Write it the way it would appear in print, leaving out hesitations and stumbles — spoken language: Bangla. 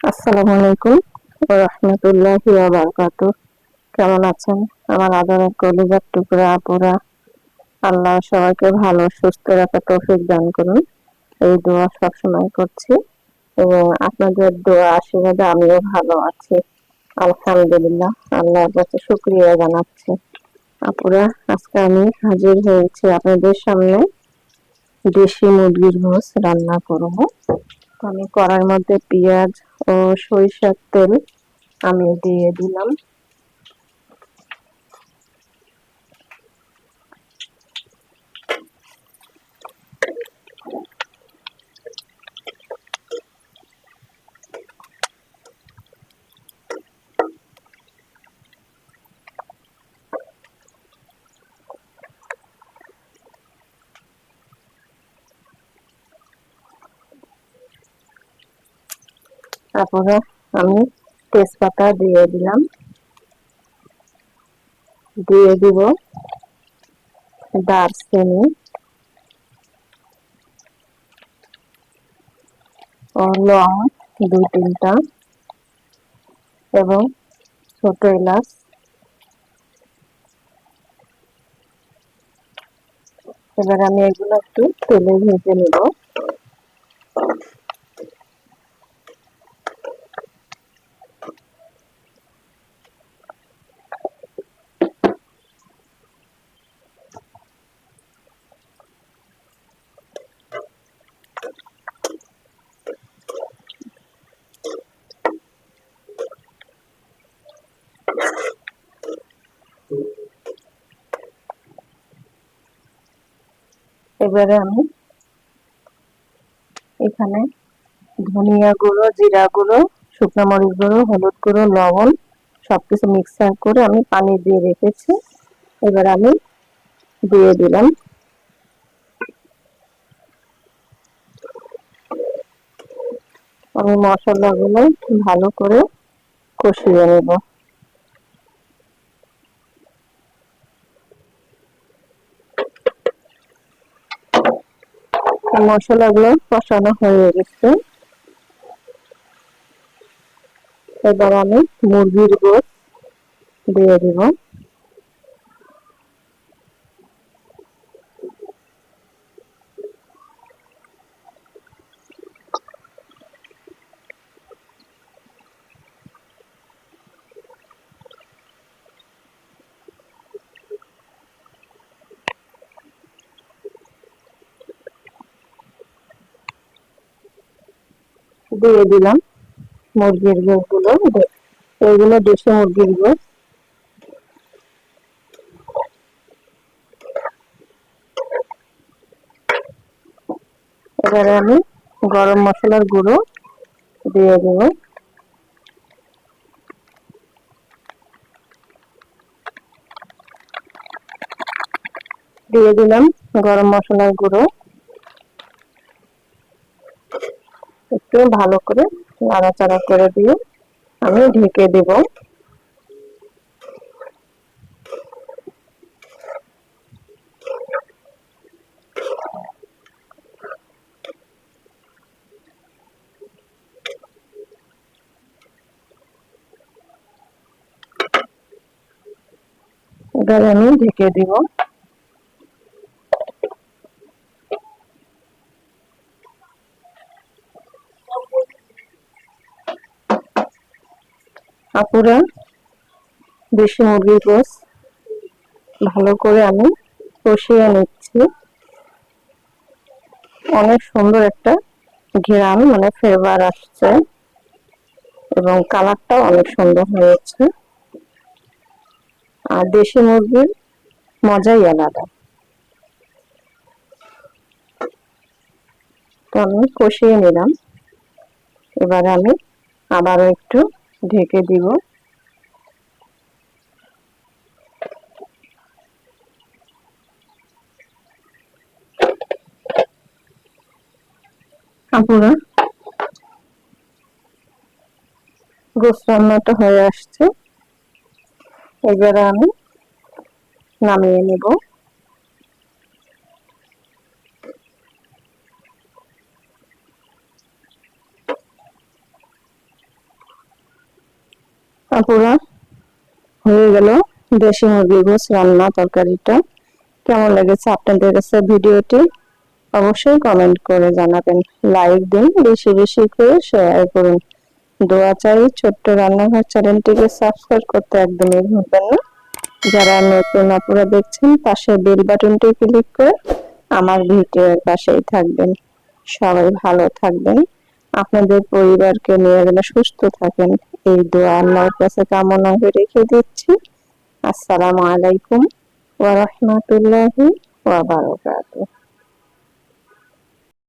আসসালামু আলাইকুম ওয়া রাহমাতুল্লাহি ওয়া বারাকাতুহু। কেমন আছেন আমার আদরের কলিজার টুকরা আপুরা? আল্লাহ সবাইকে ভালো সুস্থ রাখার তৌফিক দান করুন, এই দোয়া সবসময় করছি। এবং আপনাদের দোয়া আশীর্বাদে আমিও ভালো আছি, আলহামদুলিল্লাহ। আল্লাহর কাছে শুকরিয়া জানাচ্ছি। আপুরা, আজকে আমি হাজির হয়েছি আপনাদের সামনে দেশি মুরগির গোশ রান্না করব। আমি কড়াইয়ের মধ্যে পেঁয়াজ ও সরিষার তেল আমি দিয়ে দিলাম। তারপরে আমি তেজপাতা দিয়ে দিলাম, দিয়ে দিব দারচিনি ও লং 2-3টা এবং ছোট এলাচ। এবার আমি এগুলো একটু তেলে ভেজে নেব। এবারে আমি এখানে ধনিয়া গুঁড়ো, জিরা গুঁড়ো, শুকনো মরিচ গুঁড়ো, হলুদ গুঁড়ো, লবণ সবকিছু মিক্সার করে আমি পানি দিয়ে রেখেছি। এবার আমি দিয়ে দিলাম। আমি মশলাগুলো ভালো করে কষিয়ে নেব। মশলাগুলো কষানো হয়ে গেছে। এবার আমি মুরগির গোশ দিয়ে দিব। দিয়ে দিলাম মুরগির গোশগুলো। এগুলো দেশি মুরগির গোশ। এবারে আমি গরম মশলার গুঁড়ো দিয়ে দেব। দিয়ে দিলাম গরম মশলার গুঁড়ো। একটু ভালো করে নাড়াচাড়া করে দিয়ে আমি ঢেকে দেব। এবার আমি ঢেকে দিব। আপুরা, দেশি মুরগির গোশ ভালো করে আমি কষিয়ে নিচ্ছি। অনেক সুন্দর একটা ঘ্রাণ মানে ফ্লেভার আসছে এবং কালারটাও অনেক সুন্দর হয়েছে। আর দেশি মুরগির মজাই আলাদা। তো আমি কষিয়ে নিলাম। এবার আমি আবারও একটু ঢেকে দিব। আপুরা, গোশ রান্নাটা হয়ে আসছে। এবারে আমি নামিয়ে নেব। আপুরা, হয়ে গেল দেশি মুরগির গোস রান্না তরকারিটা। কেমন লেগেছে আপনাদের কাছে ভিডিওটি অবশ্যই কমেন্ট করে জানাবেন, লাইক দিন, বেশি বেশি করে শেয়ার করুন। দোয়া চাই। ছোট্ট রান্নাঘর চ্যানেলটিকে সাবস্ক্রাইব করতে একদমই ভুলবেন না। যারা নতুন আপুরা দেখছেন পাশে বেল বাটনটি ক্লিক করে আমার ভিডিওর পাশেই থাকবেন। সবাই ভালো থাকবেন, আপনাদের পরিবারকে নিয়ে যেন সুস্থ থাকেন, এই দোয়া আল্লাহর কাছে কামনা করে রেখে দিচ্ছি। আসসালামু আলাইকুম ওয়া রাহমাতুল্লাহি ওয়া বারাকাতুহু।